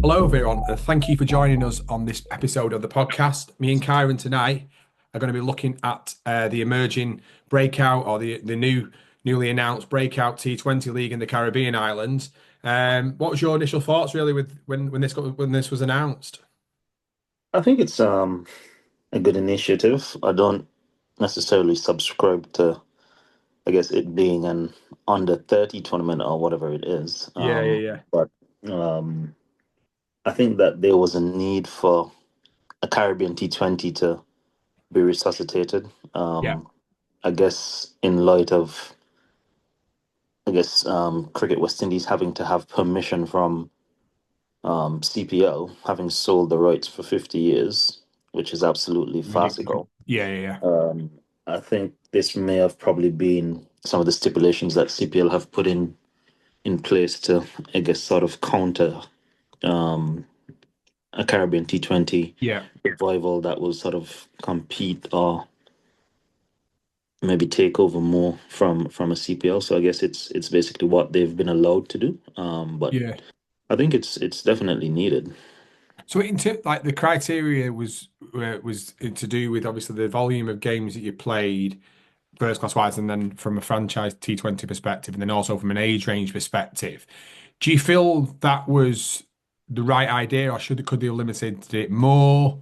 Hello, everyone. Thank you for joining us on this episode of the podcast. Me and Kieran tonight are going to be looking at the emerging breakout or the newly announced Breakout T20 League in the Caribbean islands. What was your initial thoughts really with when this was announced? I think it's a good initiative. I don't necessarily subscribe to, I guess, it being an under 30 tournament or whatever it is. Yeah, yeah, yeah, But um, I think that there was a need for a Caribbean T20 to be resuscitated. yeah. I guess in light of, Cricket West Indies having to have permission from CPL, having sold the rights for 50 years, which is absolutely Ridiculous. farcical. Yeah, yeah, yeah. Um, I think this may have probably been some of the stipulations that CPL have put in place to, I guess, sort of counter um, a Caribbean T20 Yeah. revival that will sort of compete or maybe take over more from a CPL. So I guess it's basically what they've been allowed to do. But Yeah. I think it's definitely needed. So into like the criteria was to do with obviously the volume of games that you played first class wise, and then from a franchise T20 perspective, and then also from an age range perspective. Do you feel that was the right idea, or could they have limited it more?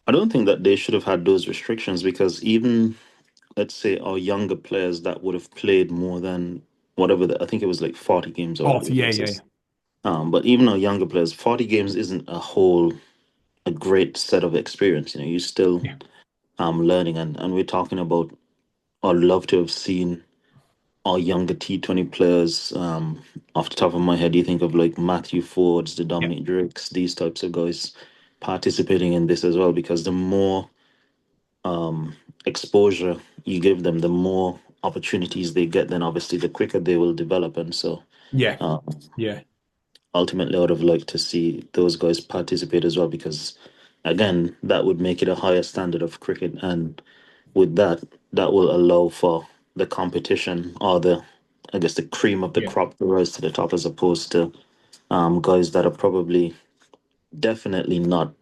I don't think that they should have had those restrictions because even let's say our younger players that would have played more than whatever I think it was like 40 games or whatever 40, it yeah, was. yeah, But even our younger players, 40 games isn't a great set of experience. You know, you're still yeah, learning, and we're talking about. I'd love to have seen our younger T20 players. Off the top of my head, you think of like Matthew Fords, the yeah, Dominic Drakes, these types of guys participating in this as well, because the more exposure you give them, the more opportunities they get, then obviously the quicker they will develop. And so yeah, uh, yeah, ultimately, I would have liked to see those guys participate as well, because again, that would make it a higher standard of cricket. And with that, that will allow for the competition or I guess, the cream of the yeah, crop to rise to the top as opposed to guys that are probably definitely not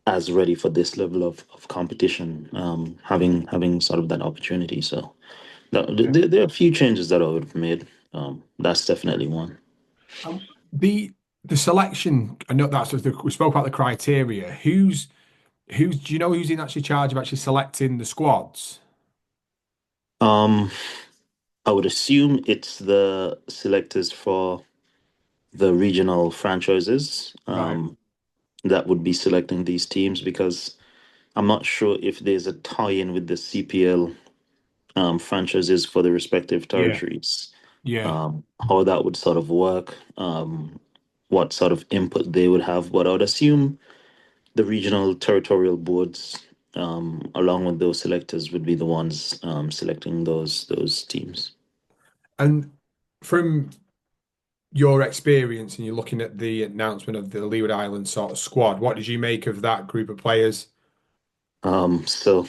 as ready for this level of competition, having sort of that opportunity. So yeah. there are a few changes that I would have made. That's definitely one. Um, the the selection. I know that's we spoke about the criteria. Who's do you know who's in actually charge of actually selecting the squads? Um, I would assume it's the selectors for the regional franchises Right. that would be selecting these teams, because I'm not sure if there's a tie-in with the CPL franchises for the respective Yeah. territories, Yeah. how that would sort of work, what sort of input they would have. But I would assume the regional territorial boards, along with those selectors, would be the ones selecting those teams. And from your experience and you're looking at the announcement of the Leeward Islands sort of squad, what did you make of that group of players? So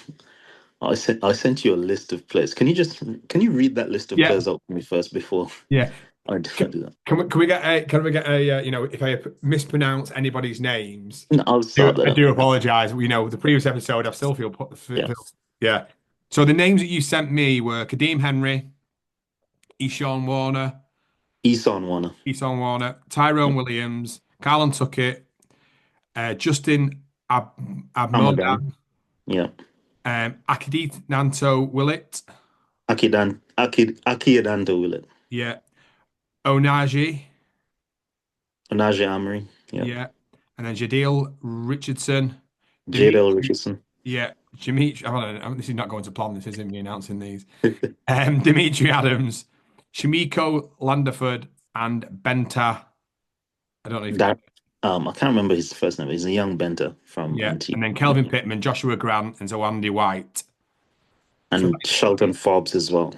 I sent you a list of players. Can you read that list of Yeah, players out for me first before yeah. I Can, do that? can we get a if I mispronounce anybody's names, No, I'll sort that I out. do apologize. The previous episode, I still Yeah, yeah. So the names that you sent me were Kadeem Henry, Ishan Warner, Isan Warner, Tyrone yeah. Williams, Carlon Tuckett, Justin Ab Amadan, Abmodan, yeah. Akadith Nanto Willett, Akiadanto Willett, yeah, Onaji, Onaje Amri, yeah. yeah, and then Jadil Richardson, Jadel Dimitri, Richardson. yeah, Dimitri. This is not going to plan. This isn't me announcing these. Dimitri Adams, Shamiko Landeford, and Benta. I don't know if That I can't remember his first name. He's a young Benter from yeah, and Antigua. then Kelvin Pittman, Joshua Grant, and Zawandi White. So And Shelton Forbes as well.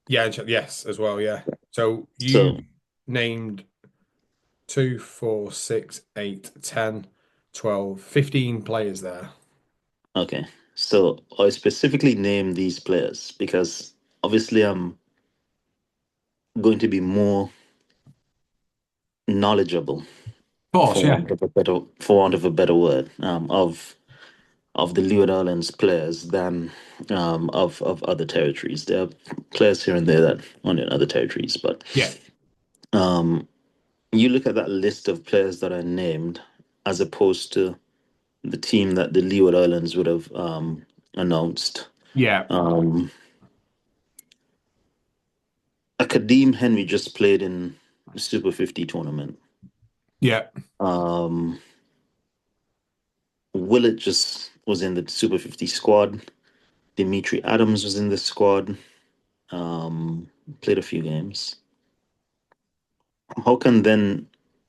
yeah, yes, as well, yeah. So So you named 2, 4, 6, 8, 10, 12, 15 players there. okay. So I specifically named these players because obviously I'm going to be more knowledgeable course, yeah. for want of a better word, of the Leeward Islands players than of other territories. There are players here and there that on in other territories, but Yeah. you look at that list of players that are named as opposed to the team that the Leeward Islands would have announced. Yeah. Kadeem Henry just played in the Super 50 tournament. Yeah. Um, Willett just was in the Super 50 squad. Dimitri Adams was in the squad. Played a few games. How can then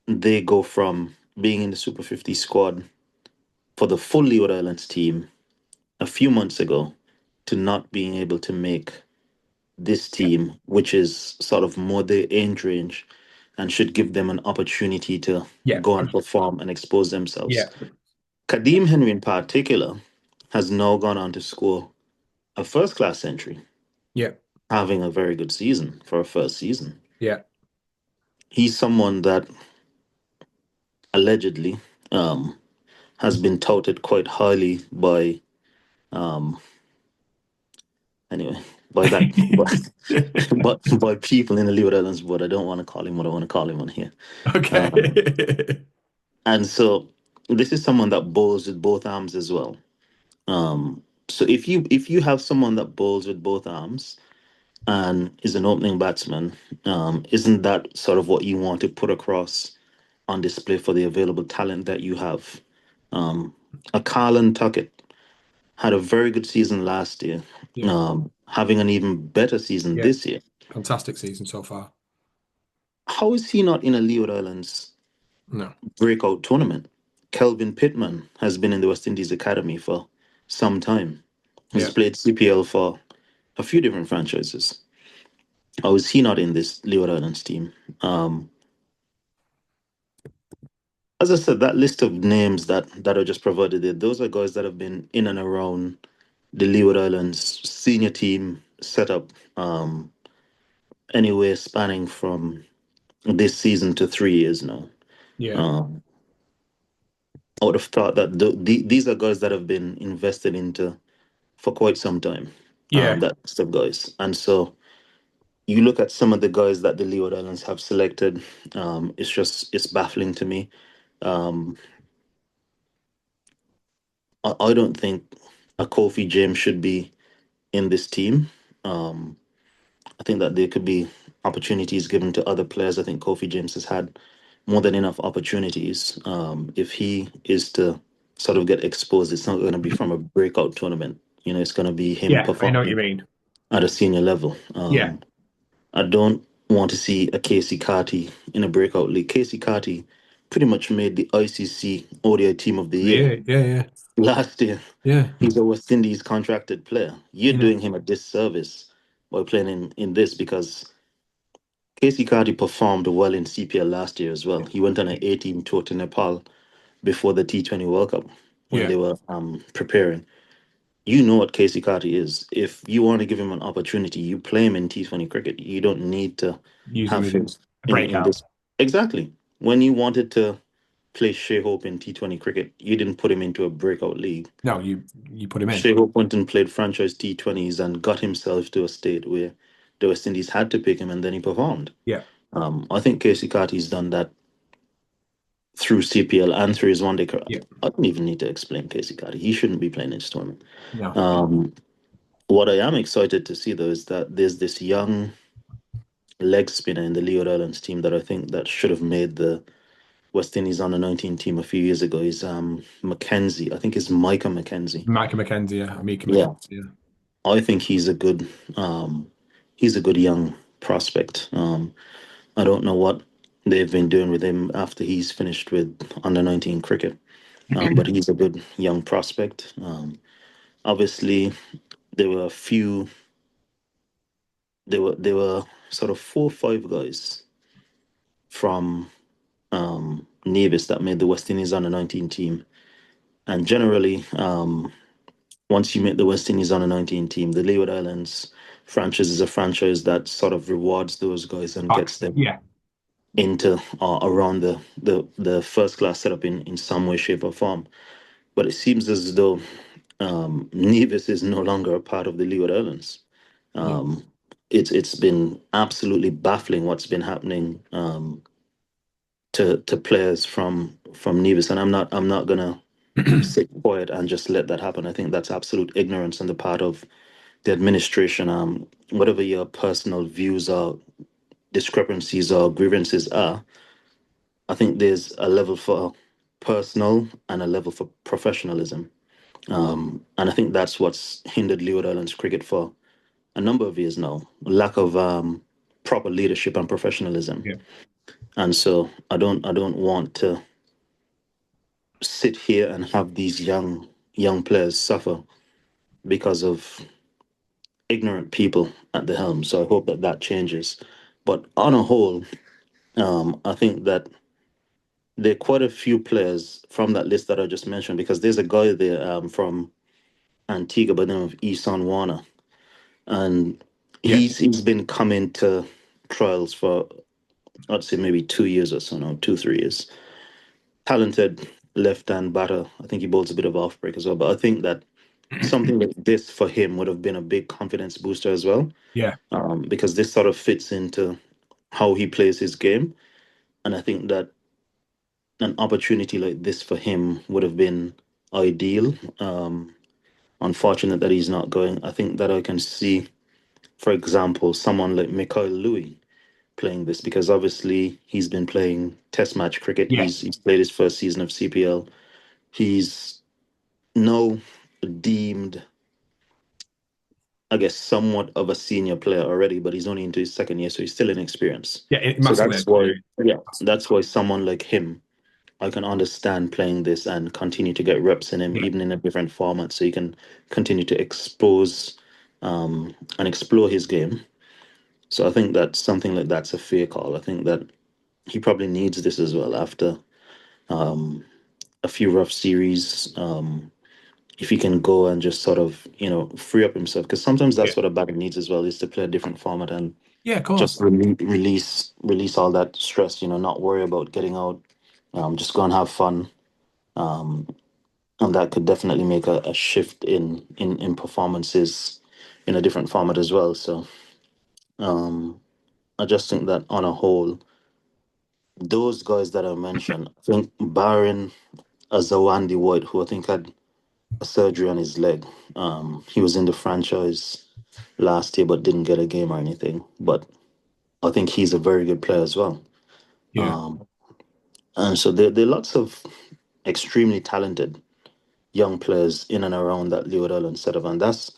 they go from being in the Super 50 squad for the full Leeward Islands team a few months ago to not being able to make this team, which is sort of more their age range and should give them an opportunity to Yeah. go and perform and expose themselves? Yeah. Kadeem Henry, in particular, has now gone on to score a first class century, Yeah. having a very good season for a first season. Yeah. He's someone that allegedly um, has been touted quite highly by anyway by that by people in the Leeward Islands, but I don't want to call him what I want to call him on here. Okay. And so this is someone that bowls with both arms as well. So if you have someone that bowls with both arms and is an opening batsman, isn't that sort of what you want to put across on display for the available talent that you have? A Carlin Tuckett had a very good season last year, Yeah. having an even better season Yeah. this year. Fantastic season so far. How is he not in a Leeward Islands No. breakout tournament? Kelvin Pittman has been in the West Indies Academy for some time. He's Yeah. played CPL for a few different franchises. How is he not in this Leeward Islands team? Um, as I said, that list of names that I just provided there, those are guys that have been in and around the Leeward Islands senior team setup, anywhere spanning from this season to 3 years now. Yeah. Um, I would have thought that these are guys that have been invested into for quite some time. Yeah. That list of guys, and so you look at some of the guys that the Leeward Islands have selected. It's baffling to me. Um, I don't think a Kofi James should be in this team. Um, I think that there could be opportunities given to other players. I think Kofi James has had more than enough opportunities. If he is to sort of get exposed, it's not going to be from a breakout tournament. It's going to be him Yeah. I know what you performing mean. at a senior level. Yeah. I don't want to see a Casey Carty in a breakout league. Casey Carty pretty much made the ICC ODI Team of the Year Yeah. Yeah. Yeah. last year. Yeah. He's a West Indies contracted player. You're Yeah. doing him a disservice by playing in this because Casey Carty performed well in CPL last year as well. He went on an 18 tour to Nepal before the T20 World Cup when Yeah. they were preparing. You know what Casey Carty is. If you want to give him an opportunity, you play him in T20 cricket. You don't need to Use them have him in a in breakout. this. Exactly. When you wanted to play Shea Hope in T20 cricket, you didn't put him into a breakout league. No, you put him in. Shea Hope went and played franchise T20s and got himself to a state where the West Indies had to pick him and then he performed. Yeah. I think Casey Carty's done that through CPL and through his one day career. Yeah. I don't even need to explain Casey Carty. He shouldn't be playing in this tournament. No. What I am excited to see though is that there's this young leg spinner in the Leeward Islands team that I think that should have made the West Indies under 19 team a few years ago. He's Mackenzie. I think it's Micah Mackenzie. Micah McKenzie, yeah. Mika Yeah, McKenzie, yeah. I think he's a good young prospect. I don't know what they've been doing with him after he's finished with under 19 cricket, but he's a good young prospect. Obviously, there were a few. There were sort of 4 or 5 guys from Nevis that made the West Indies under 19 team, and generally, once you make the West Indies under 19 team, the Leeward Islands franchise is a franchise that sort of rewards those guys and gets them Yeah. into or around the first class setup in some way, shape, or form. But it seems as though Nevis is no longer a part of the Leeward Islands. Yeah. It's been absolutely baffling what's been happening to players from Nevis, and I'm not gonna sit quiet and just let that happen. I think that's absolute ignorance on the part of the administration. Whatever your personal views or discrepancies or grievances are, I think there's a level for personal and a level for professionalism. And I think that's what's hindered Leeward Islands cricket for a number of years now. Lack of proper leadership and professionalism. Yeah. And so I don't want to sit here and have these young players suffer because of ignorant people at the helm. So I hope that that changes. But on a whole, I think that there are quite a few players from that list that I just mentioned, because there's a guy there from Antigua by the name of Isan Warner, and Yeah. he's been coming to trials for, I'd say, maybe 2 years or so now, 2 3 years. Talented left-hand batter. I think he bowls a bit of off break as well. But I think that something like this for him would have been a big confidence booster as well, Yeah. because this sort of fits into how he plays his game. And I think that an opportunity like this for him would have been ideal. Unfortunate that he's not going. I think that I can see, for example, someone like Mikhail Louis playing this, because obviously he's been playing Test match cricket. Yeah. He's played his first season of CPL. He's now deemed, I guess, somewhat of a senior player already, but he's only into his second year, so he's still inexperienced. Yeah. So Massively that's why, experienced. yeah, that's why someone like him, I can understand playing this and continue to get reps in him, Yeah. even in a different format, so he can continue to expose and explore his game. So I think that something like that's a fair call. I think that he probably needs this as well after a few rough series. If he can go and just sort of, free up himself, because sometimes Yeah. that's what a batter needs as well, is to play a different format and Yeah. Of just course. release all that stress. Not worry about getting out. Just go and have fun, and that could definitely make a shift in performances in a different format as well. So I just think that on a whole, those guys that I mentioned, I think barring a Zawandi White, who I think had a surgery on his leg. He was in the franchise last year but didn't get a game or anything. But I think he's a very good player as well. Yeah. And so there are lots of extremely talented young players in and around that Leeward Island setup, and that's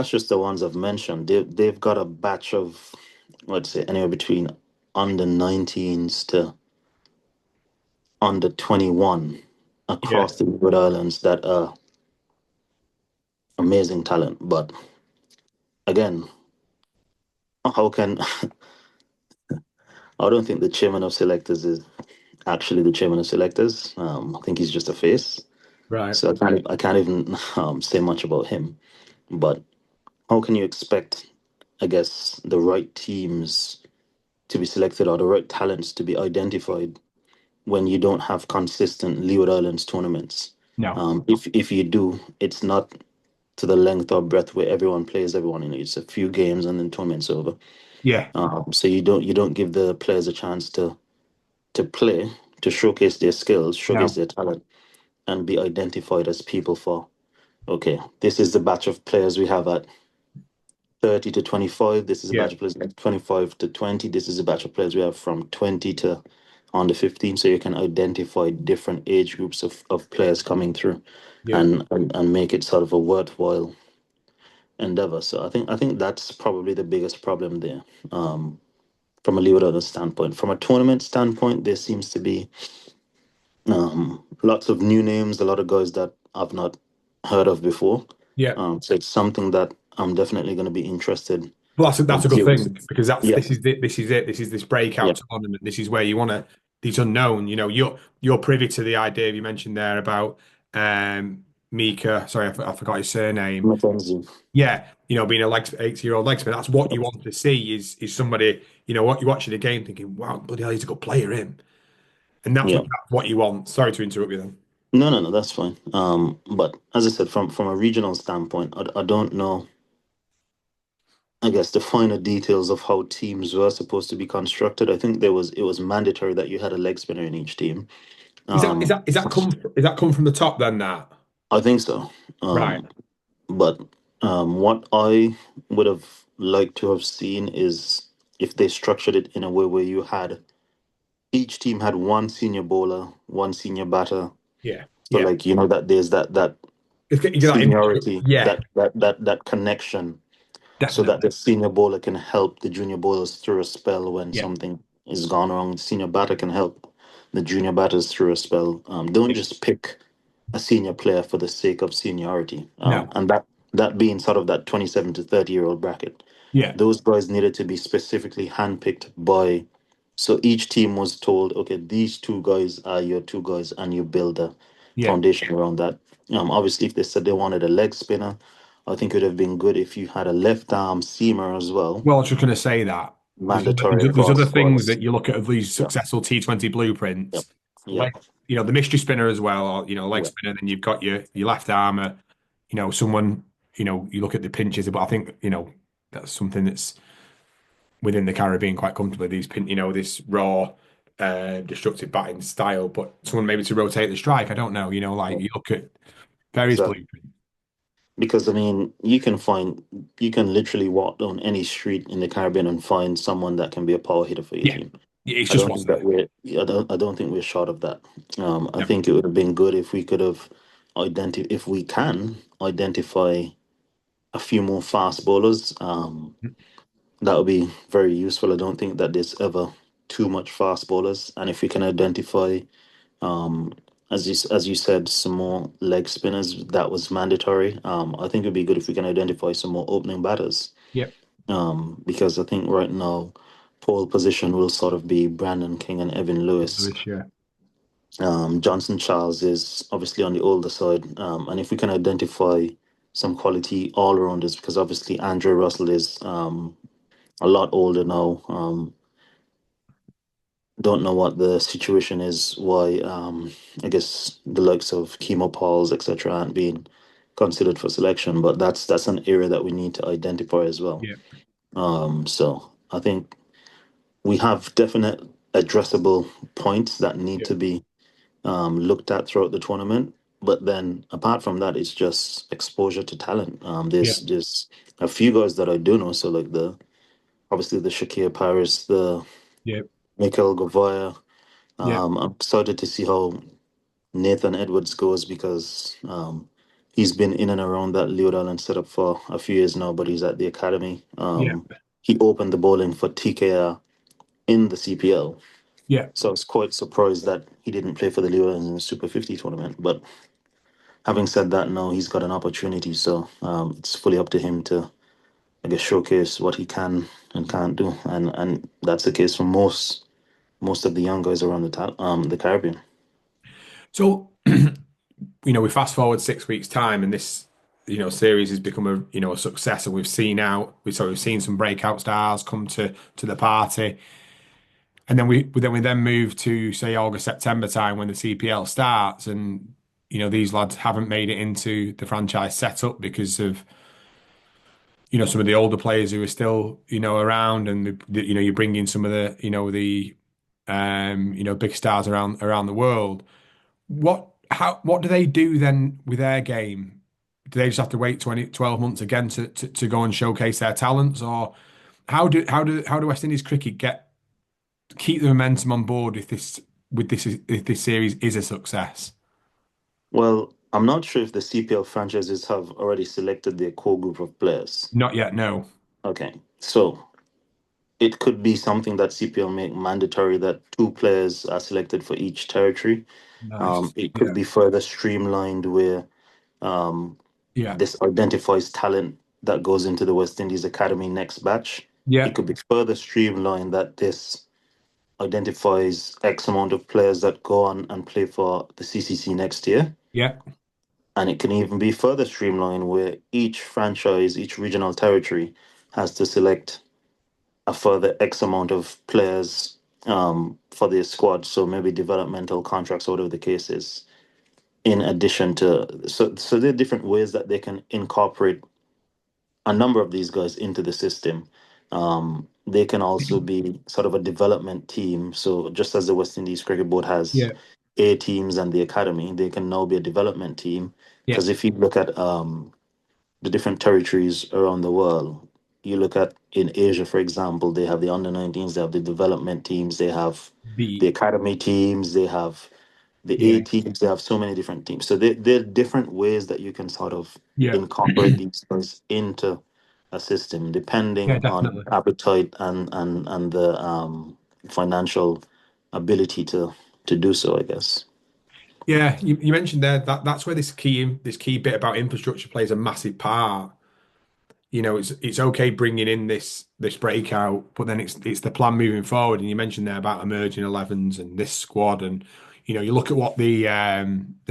just the ones I've mentioned. They've got a batch of, let's say, anywhere between under 19s to under 21 Yeah. across the Leeward Islands that are amazing talent. But again, how can I don't think the chairman of selectors is actually the chairman of selectors. I think he's just a face. Right. So I can't even say much about him. But how can you expect, I guess, the right teams to be selected or the right talents to be identified when you don't have consistent Leeward Islands tournaments? No. If you do, it's not to the length or breadth where everyone plays everyone. It's a few games and then tournament's over. Yeah. So you don't give the players a chance to play, to showcase their skills, showcase No. their talent, and be identified as people for, okay, this is the batch of players we have at 30 to 25. This is a Yeah. batch of players at 25 to 20. This is a batch of players we have from 20 to under 15. So you can identify different age groups of players coming through, Yeah. and make it sort of a worthwhile endeavor. So I think that's probably the biggest problem there. From a Leeward Islands standpoint. From a tournament standpoint, there seems to be lots of new names, a lot of guys that I've not heard of before. Yeah. So it's something that I'm definitely going to be interested Well, that's in a good viewing. thing because Yeah, this is it. This is this yeah. breakout tournament. This is where you want to these unknown. You're privy to the idea you mentioned there about Mika. Sorry, I forgot his surname. Mackenzie. Yeah, being a 80-year-old leg spinner. That's what you want to see is somebody, what you're watching the game thinking, wow, bloody hell, he's a good player, him. And Yeah. that's what you want. Sorry to interrupt you then. No, no, no, that's fine. But as I said, from a regional standpoint, I don't know, I guess, the finer details of how teams were supposed to be constructed. I think it was mandatory that you had a leg spinner in each team. Is that is Um, that is that come is that come from the top then that? I think so. Right. But what I would have liked to have seen is if they structured it in a way where you had each team had one senior bowler, one senior batter. Yeah. So Yeah. like that there's that You get that seniority, yeah, that connection, so that definitely. the senior bowler can help the junior bowlers through a spell when Yeah. something is gone wrong. The senior batter can help the junior batters through a spell. Don't just pick a senior player for the sake of seniority. No. And that being sort of that 27 to 30-year-old bracket, Yeah. those guys needed to be specifically handpicked by. So each team was told, okay, these two guys are your two guys, and you build a Yeah. foundation around that. Obviously, if they said they wanted a leg spinner, I think it would have been good if you had a left arm seamer as well, Well, I was just going to say that mandatory there's across other things squads. that you look at of these Yeah, successful T20 yep, blueprints, yep, like the mystery spinner as well, or leg yep. spinner. Then you've got your left armer. Someone you look at the pinches, but I think that's something that's within the Caribbean quite comfortably. These this raw, destructive batting style, but someone maybe to rotate the strike. I don't know. Like Yep. you look at various Exactly. blueprints. Because I mean, you can literally walk down any street in the Caribbean and find someone that can be a power hitter for your Yeah, team. yeah, it's I just don't what's think that there. I don't think we're short of that. I No. think it would have been good if we could have if we can identify a few more fast bowlers. That would be very useful. I don't think that there's ever too much fast bowlers, and if we can identify, um, as you said, some more leg spinners, that was mandatory. I think it'd be good if we can identify some more opening batters. Yep. Because I think right now, pole position will sort of be Brandon King and Evan Lewis. This year. Johnson Charles is obviously on the older side, and if we can identify some quality all rounders, because obviously Andrew Russell is a lot older now. Don't know what the situation is, why I guess the likes of chemo Pauls, etc., aren't being considered for selection, but that's an area that we need to identify as well. Yeah. So I think we have definite addressable points that need Yeah. to be looked at throughout the tournament. But then apart from that, it's just exposure to talent. Yeah. There's a few guys that I do know. So like the obviously the Shakir Paris, the Yeah. Mikel Gavaya. Yeah. I'm excited to see how Nathan Edwards goes because he's been in and around that Leeward Islands setup for a few years now, but he's at the academy. Yeah. He opened the bowling for TKR in the CPL. Yeah. So I was quite surprised that he didn't play for the Leeward Islands in the Super 50 tournament. But having said that, now he's got an opportunity. So it's fully up to him to, I guess, showcase what he can and can't do. And that's the case for most of the young guys around the Caribbean. So, we fast forward 6 weeks' time, and this, series has become a success, and we've seen some breakout stars come to the party, and then we move to say August, September time when the CPL starts, and these lads haven't made it into the franchise setup because of some of the older players who are still around, and you bring in some of the big stars around the world. What do they do then with their game? Do they just have to wait 12 months again to go and showcase their talents, or how do West Indies cricket keep the momentum on board if this series is a success? Well, I'm not sure if the CPL franchises have already selected their core group of players. Not yet, no. Okay, so it could be something that CPL make mandatory that two players are selected for each territory. Nice. It could Yeah, be further streamlined where um, yeah, this identifies talent that goes into the West Indies Academy next batch. yeah, It could be further streamlined that this identifies X amount of players that go on and play for the CCC next year. yeah, And it can even be further streamlined where each franchise, each regional territory has to select a further X amount of players for their squad. So maybe developmental contracts, or whatever the case is. In addition to, so there are different ways that they can incorporate a number of these guys into the system. They can also be sort of a development team. So just as the West Indies Cricket Board has Yeah, A teams and the academy, they can now be a development team. yeah, Because if you look at the different territories around the world, you look at in Asia, for example, they have the under 19s, they have the development teams, they have the the academy teams, they have the A yeah, teams, they have so many different teams. So there are different ways that you can sort of yeah, incorporate these things into a system, yeah, depending on definitely. appetite and the financial ability to do so, I guess. Yeah, you mentioned there that that's where this key bit about infrastructure plays a massive part. It's okay bringing in this breakout, but then it's the plan moving forward. And you mentioned there about emerging 11s and this squad, and you look at what the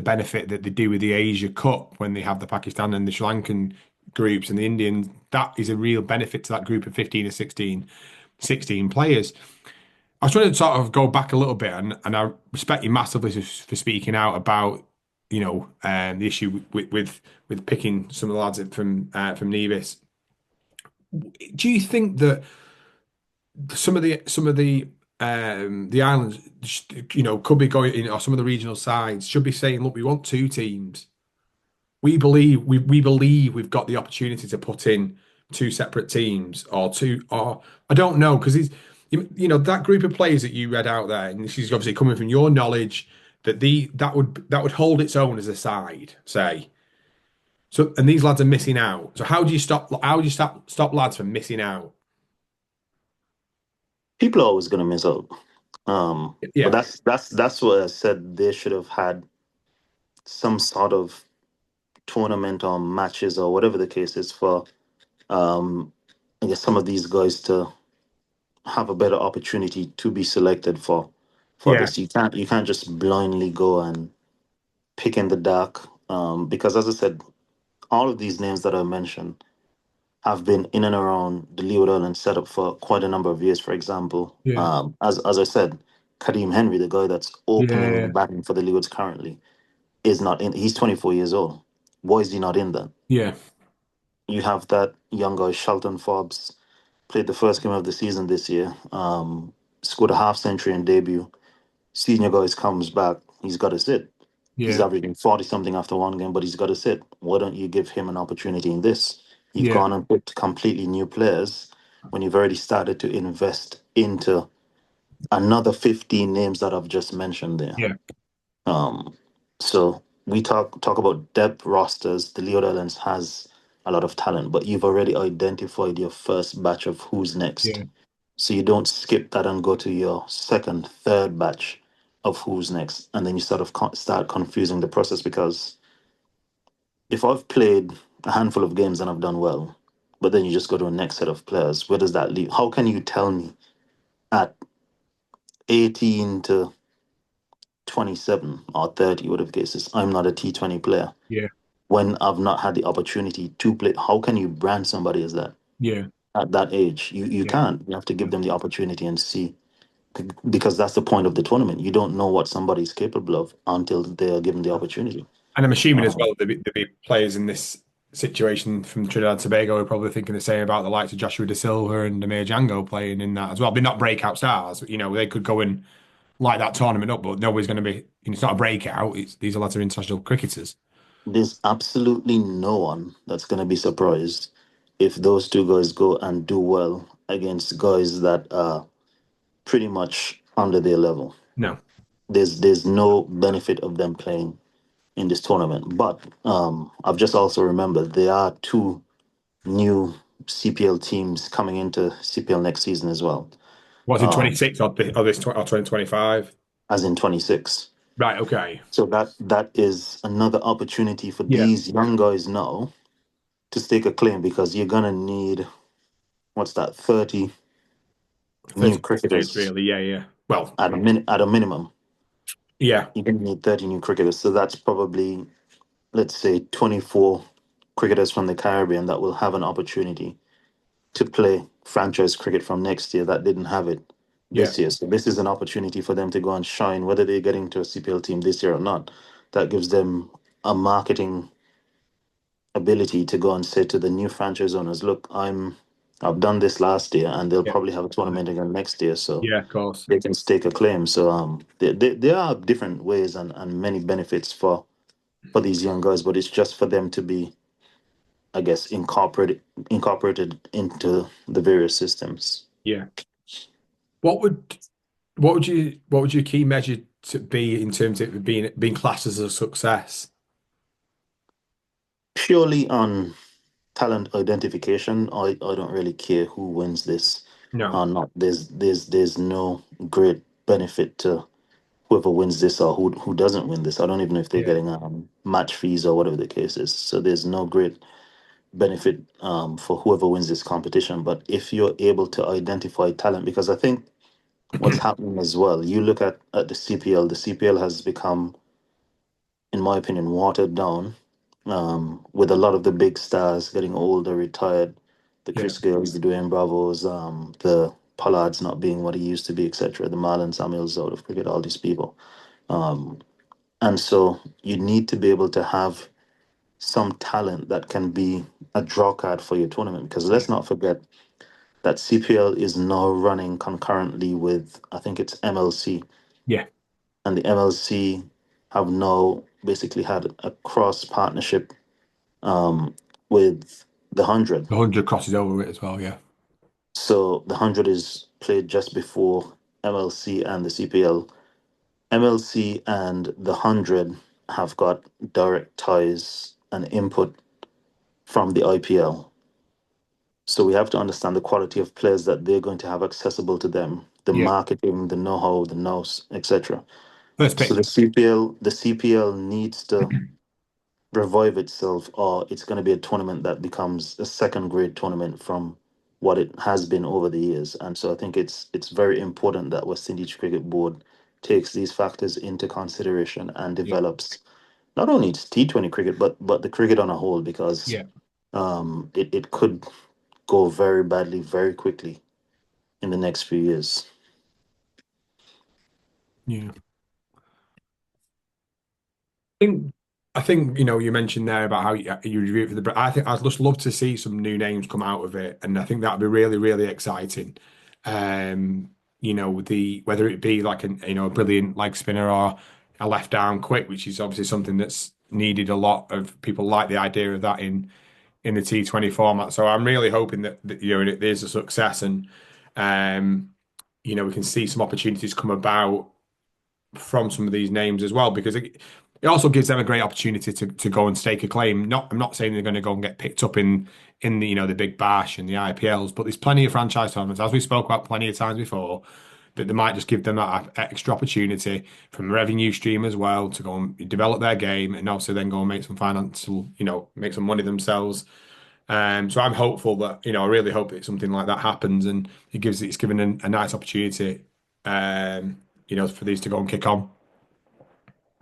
benefit that they do with the Asia Cup when they have the Pakistan and the Sri Lankan groups and the Indian. That is a real benefit to that group of 15 or 16 players. I was trying to sort of go back a little bit, and I respect you massively for speaking out about the issue with picking some of the lads from Nevis. Do you think that some of the islands, could be going in, or some of the regional sides should be saying, look, we want two teams. We believe we've got the opportunity to put in two separate teams, or I don't know, because that group of players that you read out there, and this is obviously coming from your knowledge, that would hold its own as a side, say. So, and these lads are missing out. So how do you stop lads from missing out? People are always going to miss out. But Yeah, that's what I said. They should have had some sort of tournament or matches or whatever the case is for um, I guess some of these guys to have a better opportunity to be selected for yeah, this. You can't just blindly go and pick in the dark, because as I said, all of these names that I mentioned have been in and around the Leeward Islands setup for quite a number of years. For example, yeah, as I said, Kadeem Henry, the guy that's opening yeah, and batting for the Leewards currently, is not in. He's 24 years old. Why is he not in that? yeah, You have that young guy, Shelton Forbes, played the first game of the season this year, scored a half century in debut. Senior guys comes back, he's got to sit. He's yeah, averaging 40 something after one game, but he's got to sit. Why don't you give him an opportunity in this? You've yeah, gone and put completely new players when you've already started to invest into another 15 names that I've just mentioned there. yeah, Um, so we talk about depth rosters. The Leo Islands has a lot of talent, but you've already identified your first batch of who's next. yeah, So you don't skip that and go to your second, third batch of who's next, and then you sort of start confusing the process. Because if I've played a handful of games and I've done well, but then you just go to a next set of players, where does that leave? How can you tell me at 18 to 27 or 30, whatever the case is, I'm not a T20 player yeah, when I've not had the opportunity to play? How can you brand somebody as that yeah, at that age? You yeah. can't. You have to give them the opportunity and see, because that's the point of the tournament. You don't know what somebody's capable of until they are given the opportunity. And I'm assuming as Um, well that there'll be players in this situation from Trinidad and Tobago are probably thinking the same about the likes of Joshua Da Silva and Amir Django playing in that as well. They're not breakout stars, they could go and light that tournament up, but nobody's going to be. It's not a breakout. These are lots of international cricketers. there's absolutely no one that's going to be surprised if those two guys go and do well against guys that are pretty much under their level. No. There's no benefit of them playing in this tournament. But I've just also remembered there are two new CPL teams coming into CPL next season as well, What's in 26 or this or 2025? as in 26. Right. Okay. So that is another opportunity for Yeah. these young guys now to stake a claim, because you're gonna need, what's that, 30 new 30 players, cricketers really. Yeah. Yeah. Well, at a minimum. yeah. You're gonna need 30 new cricketers. So that's probably, let's say, 24 cricketers from the Caribbean that will have an opportunity to play franchise cricket from next year that didn't have it Yeah, this year. So this is an opportunity for them to go and shine, whether they get into a CPL team this year or not. That gives them a marketing ability to go and say to the new franchise owners, look, I've done this last year, and they'll yeah, probably have a definitely. tournament again next year, so Yeah, of course. they can stake a claim. So there are different ways and many benefits for these young guys, but it's just for them to be, I guess, incorporated into the various systems. Yeah. What would what would your key measure to be in terms of it being classed as a success? Purely on talent identification, I don't really care who wins this No. or not. There's no great benefit to whoever wins this or who doesn't win this. I don't even know if they're Yeah. getting match fees or whatever the case is. So there's no great benefit for whoever wins this competition. But if you're able to identify talent, because I think what's happening as well, you look at the CPL. The CPL has become, in my opinion, watered down, with a lot of the big stars getting older, retired, the Yeah. Chris Gales, the Dwayne Bravos, the Pollards not being what he used to be, etc., the Marlon Samuels out of cricket, all these people. And so you need to be able to have some talent that can be a draw card for your tournament. Because Yeah. let's not forget that CPL is now running concurrently with, I think it's MLC. Yeah. And the MLC have now basically had a cross partnership with the 100. The 100 crosses over it as well. Yeah. So the 100 is played just before MLC and the CPL. MLC and the 100 have got direct ties and input from the IPL. So we have to understand the quality of players that they're going to have accessible to them, the Yeah. marketing, the know-how, the nous, etc. First So pick. the CPL needs to revive itself, or it's going to be a tournament that becomes a second grade tournament from what it has been over the years. And so I think it's very important that West Indies Cricket Board takes these factors into consideration and Yeah. develops not only T20 cricket but the cricket on a whole, because Yeah. it could go very badly very quickly in the next few years. Yeah. think I think you mentioned there about how you review it for the. I think I'd just love to see some new names come out of it, and I think that'd be really really exciting. The whether it be like a brilliant leg spinner or a left arm quick, which is obviously something that's needed a lot of people like the idea of that in the T20 format. So I'm really hoping that it is a success and we can see some opportunities come about from some of these names as well, because it also gives them a great opportunity to go and stake a claim. I'm not saying they're going to go and get picked up in the the Big Bash and the IPLs, but there's plenty of franchise tournaments, as we spoke about plenty of times before, that they might just give them that extra opportunity from a revenue stream as well to go and develop their game and also then go and make some financial, make some money themselves. So I'm hopeful that, I really hope that something like that happens and it's given a nice opportunity, for these to go and kick on.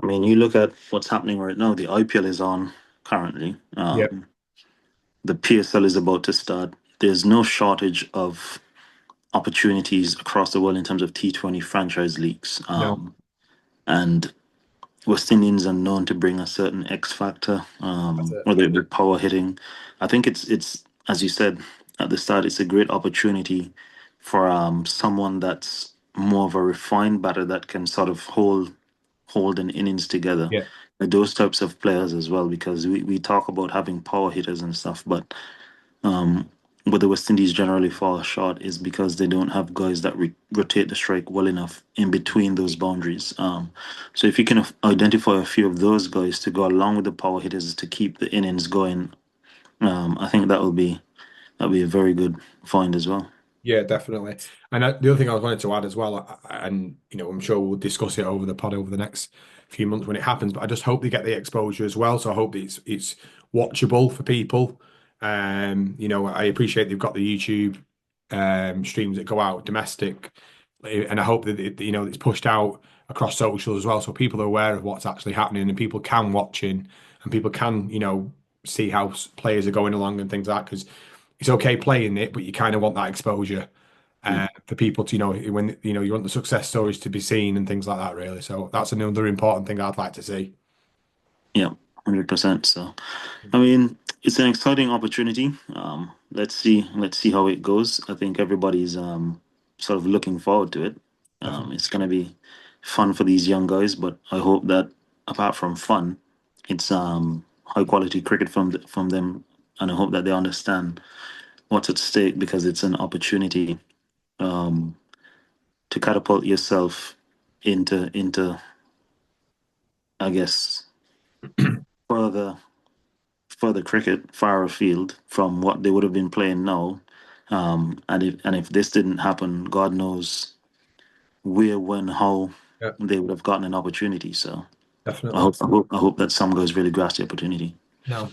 I mean, you look at what's happening right now. The IPL is on currently. Yeah. The PSL is about to start. There's no shortage of opportunities across the world in terms of T20 franchise leagues. No. And West Indians are known to bring a certain X factor, That's it. whether it be power hitting. I think it's as you said at the start, it's a great opportunity for someone that's more of a refined batter that can sort of hold an innings together. Yeah. Those types of players as well, because we talk about having power hitters and stuff, but where the West Indies generally fall short is because they don't have guys that rotate the strike well enough in between those boundaries. So if you can identify a few of those guys to go along with the power hitters to keep the innings going, I think that'll be a very good find as well. Yeah, definitely. And the other thing I was wanted to add as well, and I'm sure we'll discuss it over the pod over the next few months when it happens, but I just hope they get the exposure as well. So I hope that it's watchable for people. I appreciate they've got the YouTube streams that go out domestic, and I hope that it's pushed out across social as well, so people are aware of what's actually happening and people can watch in and people can see how players are going along and things like that. Because it's okay playing it, but you kind of want that exposure Yeah, for people to, when you want the success stories to be seen and things like that, really. So that's another important thing I'd like to see. yeah, 100%. So, I mean, it's an exciting opportunity. Let's see how it goes. I think everybody's sort of looking forward to it. Definitely. It's going to be fun for these young guys, but I hope that apart from fun, it's high quality cricket from them, and I hope that they understand what's at stake because it's an opportunity um, to catapult yourself into I guess further further cricket far afield from what they would have been playing now. And if this didn't happen, God knows where, when, how Yeah, they would have gotten an opportunity. So I definitely. hope I hope I hope that some guys really grasp the opportunity. No.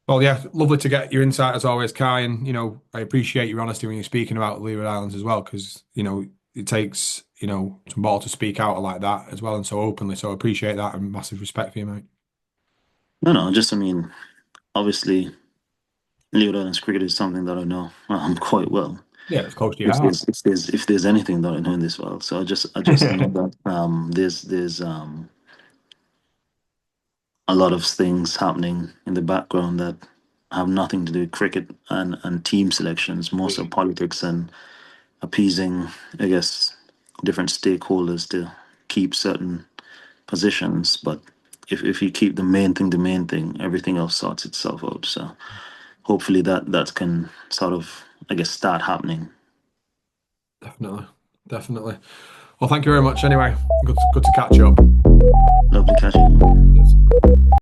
Well, yeah, lovely to get your insight as always, Kai. And, I appreciate your honesty when you're speaking about Leeward Islands as well, because, it takes, some ball to speak out like that as well and so openly. So I appreciate that and massive respect for you, mate. No, no, just I mean, obviously, Leeward Islands cricket is something that I know quite well. Yeah, it's close to your If heart. there's anything that I know in this world, so I just know that there's a lot of things happening in the background that have nothing to do with cricket and team selections, more so politics and appeasing, I guess, different stakeholders to keep certain positions. But if you keep the main thing, everything else sorts itself out. So hopefully that can sort of, I guess, start happening. Definitely. Definitely. Well, thank you very much anyway. Good to catch up. Lovely catching. Yes.